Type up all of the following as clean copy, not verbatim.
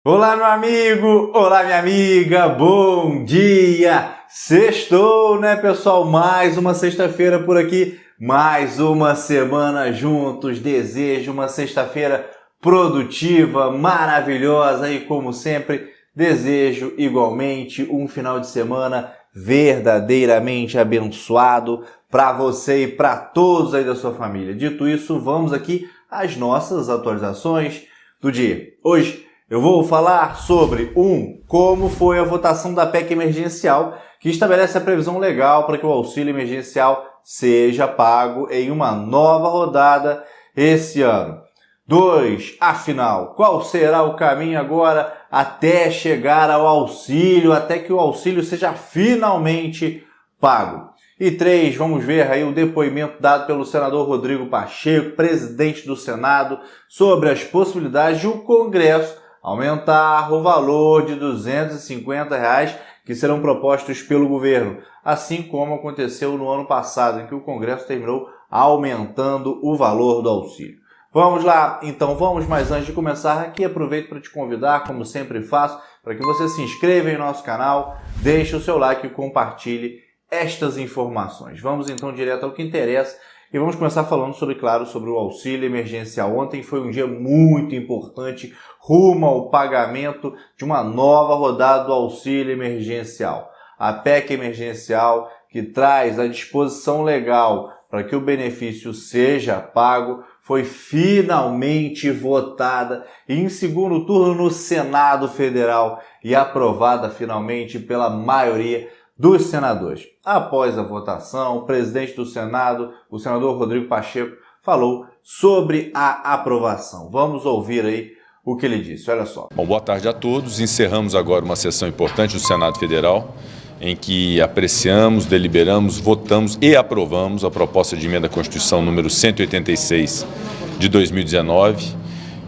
Olá, meu amigo! Olá, minha amiga! Bom dia! Sextou, né, pessoal? Mais uma sexta-feira por aqui, mais uma semana juntos. Desejo uma sexta-feira produtiva, maravilhosa e, como sempre, desejo igualmente um final de semana verdadeiramente abençoado para você e para todos aí da sua família. Dito isso, vamos aqui às nossas atualizações do dia. Hoje eu vou falar sobre como foi a votação da PEC emergencial, que estabelece a previsão legal para que o auxílio emergencial seja pago em uma nova rodada esse ano. 2. Afinal, qual será o caminho agora até chegar ao auxílio, até que o auxílio seja finalmente pago? E 3, vamos ver aí o depoimento dado pelo senador Rodrigo Pacheco, presidente do Senado, sobre as possibilidades de o Congresso aumentar o valor de R$ 250 que serão propostos pelo governo, assim como aconteceu no ano passado, em que o Congresso terminou aumentando o valor do auxílio. Vamos lá, então vamos, mas antes de começar aqui, aproveito para te convidar, como sempre faço, para que você se inscreva em nosso canal, deixe o seu like e compartilhe estas informações. Vamos então direto ao que interessa e vamos começar falando sobre o auxílio emergencial. Ontem foi um dia muito importante rumo ao pagamento de uma nova rodada do auxílio emergencial. A PEC emergencial, que traz a disposição legal para que o benefício seja pago, foi finalmente votada em segundo turno no Senado Federal e aprovada finalmente pela maioria dos senadores. Após a votação, o presidente do Senado, o senador Rodrigo Pacheco, falou sobre a aprovação. Vamos ouvir aí o que ele disse, olha só. Bom, boa tarde a todos. Encerramos agora uma sessão importante do Senado Federal, em que apreciamos, deliberamos, votamos e aprovamos a proposta de emenda à Constituição número 186 de 2019,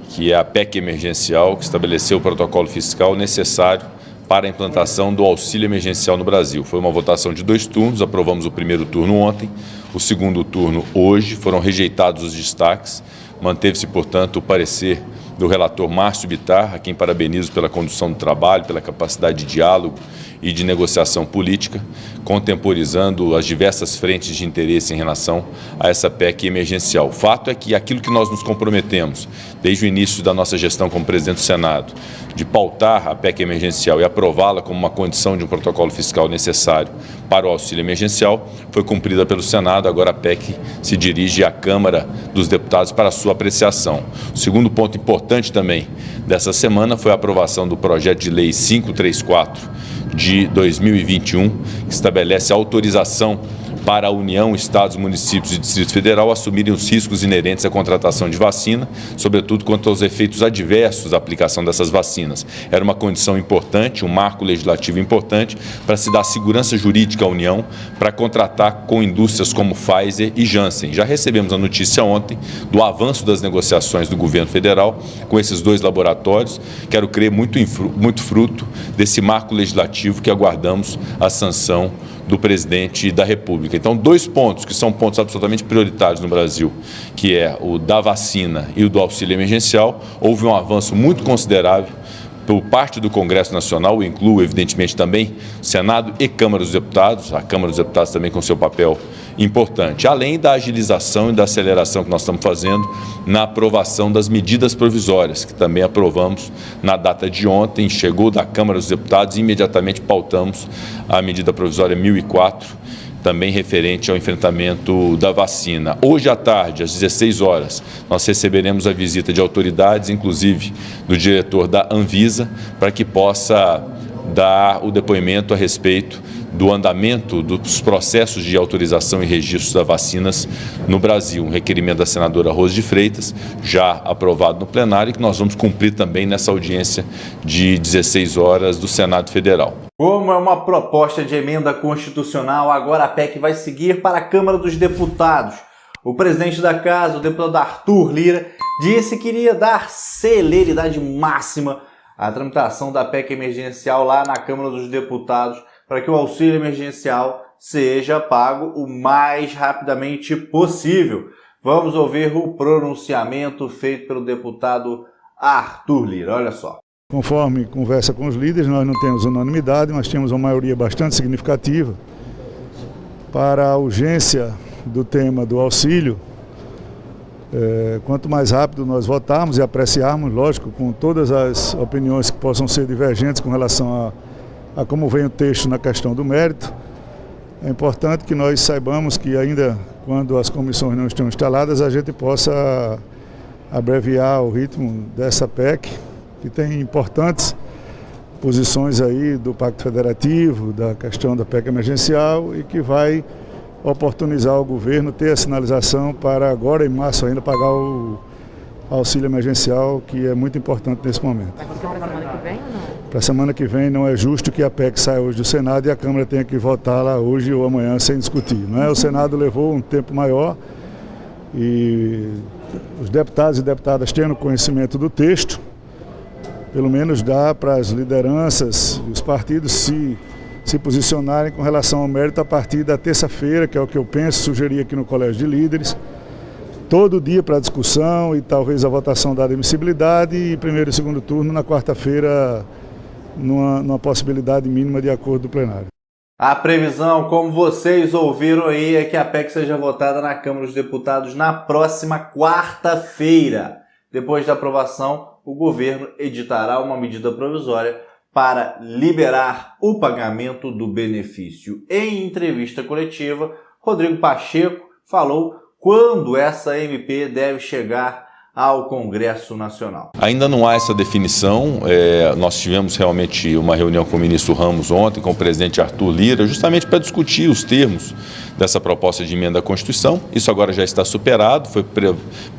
que é a PEC emergencial, que estabeleceu o protocolo fiscal necessário para a implantação do auxílio emergencial no Brasil. Foi uma votação de 2 turnos, aprovamos o primeiro turno ontem, o segundo turno hoje, foram rejeitados os destaques, manteve-se, portanto, o parecer do relator Márcio Bittar, a quem parabenizo pela condução do trabalho, pela capacidade de diálogo e de negociação política, contemporizando as diversas frentes de interesse em relação a essa PEC emergencial. O fato é que aquilo que nós nos comprometemos, desde o início da nossa gestão como presidente do Senado, de pautar a PEC emergencial e aprová-la como uma condição de um protocolo fiscal necessário para o auxílio emergencial, foi cumprida pelo Senado. Agora a PEC se dirige à Câmara dos Deputados para a sua apreciação. O segundo ponto importante também dessa semana foi a aprovação do projeto de lei 534 de 2021, que estabelece a autorização para a União, Estados, Municípios e Distrito Federal assumirem os riscos inerentes à contratação de vacina, sobretudo quanto aos efeitos adversos da aplicação dessas vacinas. Era uma condição importante, um marco legislativo importante para se dar segurança jurídica à União para contratar com indústrias como Pfizer e Janssen. Já recebemos a notícia ontem do avanço das negociações do governo federal com esses 2 laboratórios. Quero crer muito fruto desse marco legislativo que aguardamos a sanção do presidente da República. Então, 2 pontos que são pontos absolutamente prioritários no Brasil, que é o da vacina e o do auxílio emergencial. Houve um avanço muito considerável por parte do Congresso Nacional, incluo evidentemente também Senado e Câmara dos Deputados, a Câmara dos Deputados também com seu papel importante, além da agilização e da aceleração que nós estamos fazendo na aprovação das medidas provisórias, que também aprovamos na data de ontem, chegou da Câmara dos Deputados e imediatamente pautamos a medida provisória 1004, também referente ao enfrentamento da vacina. Hoje à tarde, às 16 horas, nós receberemos a visita de autoridades, inclusive do diretor da Anvisa, para que possa dar o depoimento a respeito do andamento dos processos de autorização e registro das vacinas no Brasil. Um requerimento da senadora Rose de Freitas, já aprovado no plenário, e que nós vamos cumprir também nessa audiência de 16 horas do Senado Federal. Como é uma proposta de emenda constitucional, agora a PEC vai seguir para a Câmara dos Deputados. O presidente da Casa, o deputado Arthur Lira, disse que iria dar celeridade máxima à tramitação da PEC emergencial lá na Câmara dos Deputados, para que o auxílio emergencial seja pago o mais rapidamente possível. Vamos ouvir o pronunciamento feito pelo deputado Arthur Lira. Olha só. Conforme conversa com os líderes, nós não temos unanimidade, mas temos uma maioria bastante significativa para a urgência do tema do auxílio. Quanto mais rápido nós votarmos e apreciarmos, lógico, com todas as opiniões que possam ser divergentes com relação a como vem o texto na questão do mérito, é importante que nós saibamos que ainda quando as comissões não estão instaladas, a gente possa abreviar o ritmo dessa PEC, que tem importantes posições aí do Pacto Federativo, da questão da PEC emergencial e que vai oportunizar o governo ter a sinalização para agora em março ainda pagar o auxílio emergencial, que é muito importante nesse momento. Vai ser para a semana que vem ou não? Para a semana que vem não é justo que a PEC saia hoje do Senado e a Câmara tenha que votar lá hoje ou amanhã sem discutir, não é? O Senado levou um tempo maior e os deputados e deputadas tendo conhecimento do texto, pelo menos dá para as lideranças e os partidos se posicionarem com relação ao mérito a partir da terça-feira, que é o que eu penso, sugeri aqui no Colégio de Líderes, todo dia para discussão e talvez a votação da admissibilidade e primeiro e segundo turno na quarta-feira numa possibilidade mínima de acordo do plenário. A previsão, como vocês ouviram aí, é que a PEC seja votada na Câmara dos Deputados na próxima quarta-feira. Depois da aprovação, o governo editará uma medida provisória para liberar o pagamento do benefício. Em entrevista coletiva, Rodrigo Pacheco falou quando essa MP deve chegar ao Congresso Nacional. Ainda não há essa definição. Nós tivemos realmente uma reunião com o ministro Ramos ontem, com o presidente Arthur Lira, justamente para discutir os termos dessa proposta de emenda à Constituição. Isso agora já está superado,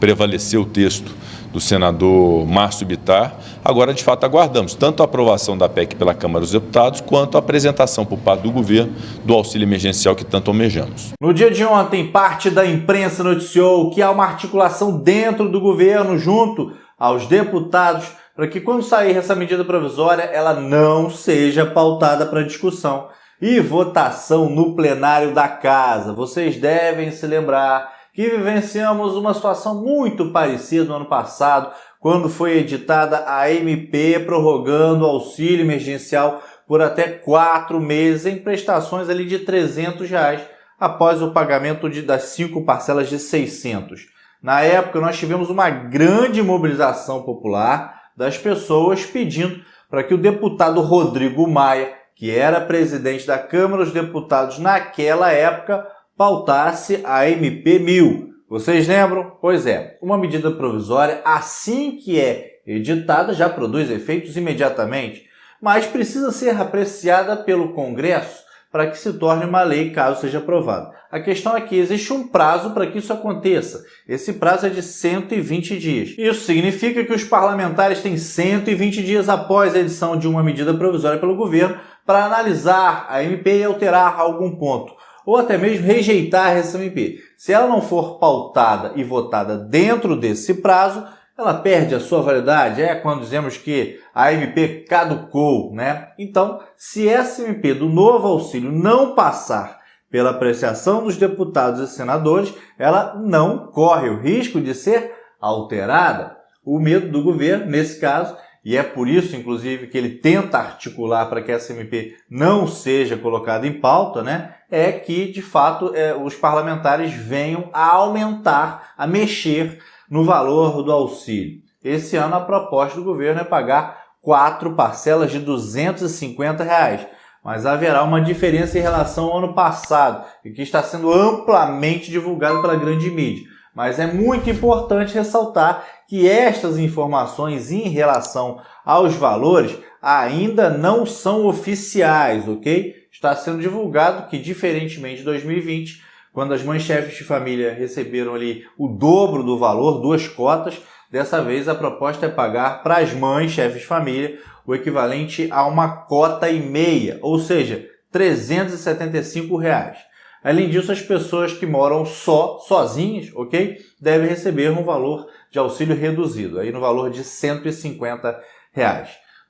prevaleceu o texto do senador Márcio Bittar. Agora, de fato, aguardamos tanto a aprovação da PEC pela Câmara dos Deputados, quanto a apresentação por parte do governo do auxílio emergencial que tanto almejamos. No dia de ontem, parte da imprensa noticiou que há uma articulação dentro do governo junto aos deputados para que, quando sair essa medida provisória, ela não seja pautada para discussão e votação no plenário da Casa. Vocês devem se lembrar que vivenciamos uma situação muito parecida no ano passado, quando foi editada a MP prorrogando o auxílio emergencial por até 4 meses em prestações ali de R$300 após o pagamento das 5 parcelas de 600. Na época, nós tivemos uma grande mobilização popular das pessoas pedindo para que o deputado Rodrigo Maia, que era presidente da Câmara dos Deputados naquela época, pautasse a MP 1000. Vocês lembram? Pois é, uma medida provisória, assim que é editada, já produz efeitos imediatamente, mas precisa ser apreciada pelo Congresso para que se torne uma lei caso seja aprovada. A questão é que existe um prazo para que isso aconteça. Esse prazo é de 120 dias. Isso significa que os parlamentares têm 120 dias após a edição de uma medida provisória pelo governo para analisar a MP e alterar algum ponto, ou até mesmo rejeitar essa MP. Se ela não for pautada e votada dentro desse prazo, ela perde a sua validade. É quando dizemos que a MP caducou, né? Então, se essa MP do novo auxílio não passar pela apreciação dos deputados e senadores, ela não corre o risco de ser alterada. O medo do governo, nesse caso, e é por isso, inclusive, que ele tenta articular para que essa MP não seja colocada em pauta, né? É que, de fato, os parlamentares venham a aumentar, a mexer no valor do auxílio. Esse ano, a proposta do governo é pagar 4 parcelas de R$250, mas haverá uma diferença em relação ao ano passado, e que está sendo amplamente divulgado pela grande mídia. Mas é muito importante ressaltar que estas informações em relação aos valores ainda não são oficiais, ok? Está sendo divulgado que, diferentemente de 2020, quando as mães chefes de família receberam ali o dobro do valor, 2 cotas, dessa vez a proposta é pagar para as mães chefes de família o equivalente a uma cota e meia, ou seja, R$375. Além disso, as pessoas que moram sozinhas, ok? Devem receber um valor de auxílio reduzido, aí no valor de R$150.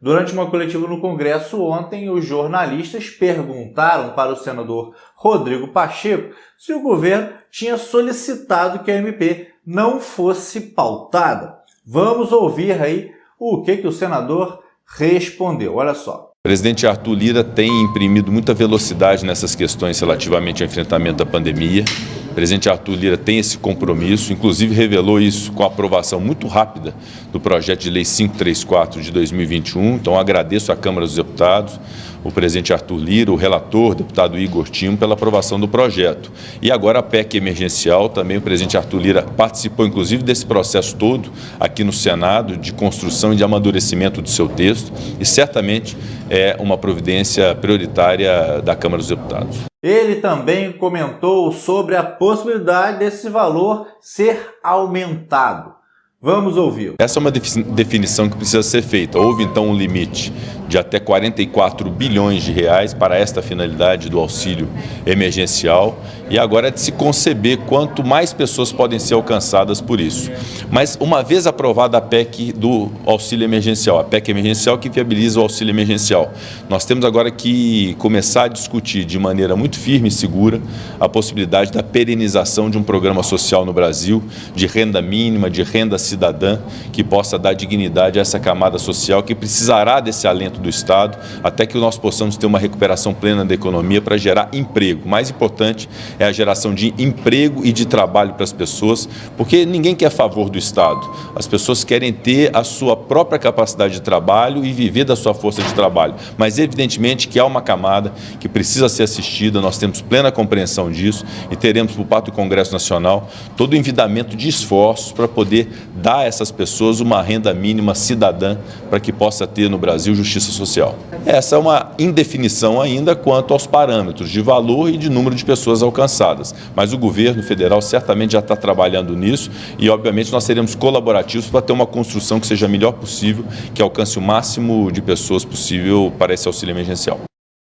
Durante uma coletiva no Congresso ontem, os jornalistas perguntaram para o senador Rodrigo Pacheco se o governo tinha solicitado que a MP não fosse pautada. Vamos ouvir aí o que o senador respondeu. Olha só. O presidente Arthur Lira tem imprimido muita velocidade nessas questões relativamente ao enfrentamento da pandemia. O presidente Arthur Lira tem esse compromisso, inclusive revelou isso com a aprovação muito rápida do projeto de lei 534 de 2021. Então agradeço à Câmara dos Deputados, o presidente Arthur Lira, o relator, o deputado Igor Timo, pela aprovação do projeto. E agora a PEC emergencial, também o presidente Arthur Lira participou inclusive desse processo todo aqui no Senado, de construção e de amadurecimento do seu texto, e certamente é uma providência prioritária da Câmara dos Deputados. Ele também comentou sobre a possibilidade desse valor ser aumentado. Vamos ouvir. Essa é uma definição que precisa ser feita. Houve então um limite de até 44 bilhões de reais para esta finalidade do auxílio emergencial, e agora é de se conceber quanto mais pessoas podem ser alcançadas por isso. Mas uma vez aprovada a PEC do auxílio emergencial, a PEC emergencial que viabiliza o auxílio emergencial, nós temos agora que começar a discutir de maneira muito firme e segura a possibilidade da perenização de um programa social no Brasil, de renda mínima, de renda cidadã, que possa dar dignidade a essa camada social que precisará desse alento do Estado até que nós possamos ter uma recuperação plena da economia para gerar emprego. O mais importante é a geração de emprego e de trabalho para as pessoas, porque ninguém quer a favor do Estado. As pessoas querem ter a sua própria capacidade de trabalho e viver da sua força de trabalho. Mas evidentemente que há uma camada que precisa ser assistida, nós temos plena compreensão disso e teremos por parte do Congresso Nacional todo o envidamento de esforços para poder dar a essas pessoas uma renda mínima cidadã para que possa ter no Brasil justiça social. Essa é uma indefinição ainda quanto aos parâmetros de valor e de número de pessoas alcançadas, mas o governo federal certamente já está trabalhando nisso e obviamente nós seremos colaborativos para ter uma construção que seja a melhor possível, que alcance o máximo de pessoas possível para esse auxílio emergencial.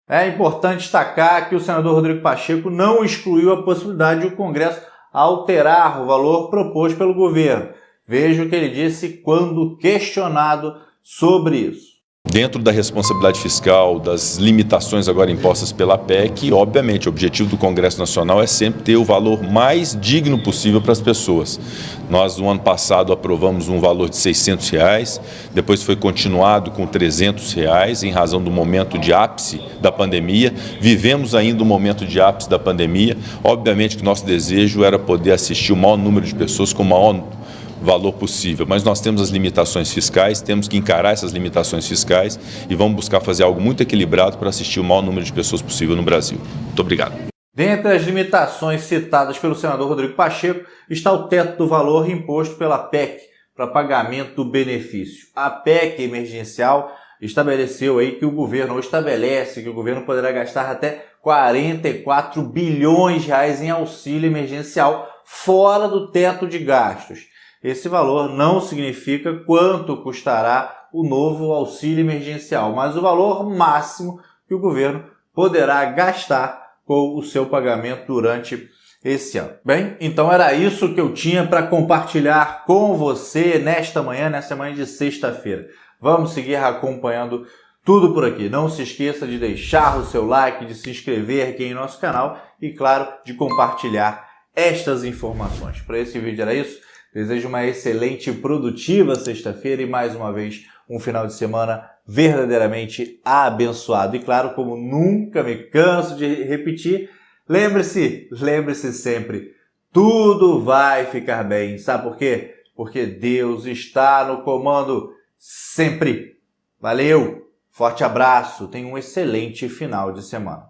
É importante destacar que o senador Rodrigo Pacheco não excluiu a possibilidade de o Congresso alterar o valor proposto pelo governo. Veja o que ele disse quando questionado sobre isso. Dentro da responsabilidade fiscal, das limitações agora impostas pela PEC, obviamente o objetivo do Congresso Nacional é sempre ter o valor mais digno possível para as pessoas. Nós no ano passado aprovamos um valor de R$600, depois foi continuado com R$300 em razão do momento de ápice da pandemia. Vivemos ainda um momento de ápice da pandemia. Obviamente que o nosso desejo era poder assistir o maior número de pessoas com o maior valor possível, mas nós temos as limitações fiscais, temos que encarar essas limitações fiscais e vamos buscar fazer algo muito equilibrado para assistir o maior número de pessoas possível no Brasil. Muito obrigado. Dentre as limitações citadas pelo senador Rodrigo Pacheco está o teto do valor imposto pela PEC para pagamento do benefício. A PEC emergencial estabeleceu aí que o governo, ou estabelece que o governo poderá gastar até 44 bilhões de reais em auxílio emergencial fora do teto de gastos. Esse valor não significa quanto custará o novo auxílio emergencial, mas o valor máximo que o governo poderá gastar com o seu pagamento durante esse ano. Bem, então era isso que eu tinha para compartilhar com você nesta manhã de sexta-feira. Vamos seguir acompanhando tudo por aqui. Não se esqueça de deixar o seu like, de se inscrever aqui em nosso canal e, claro, de compartilhar estas informações. Para esse vídeo era isso. Desejo uma excelente e produtiva sexta-feira e, mais uma vez, um final de semana verdadeiramente abençoado. E, claro, como nunca me canso de repetir, lembre-se sempre, tudo vai ficar bem. Sabe por quê? Porque Deus está no comando sempre. Valeu, forte abraço, tenha um excelente final de semana.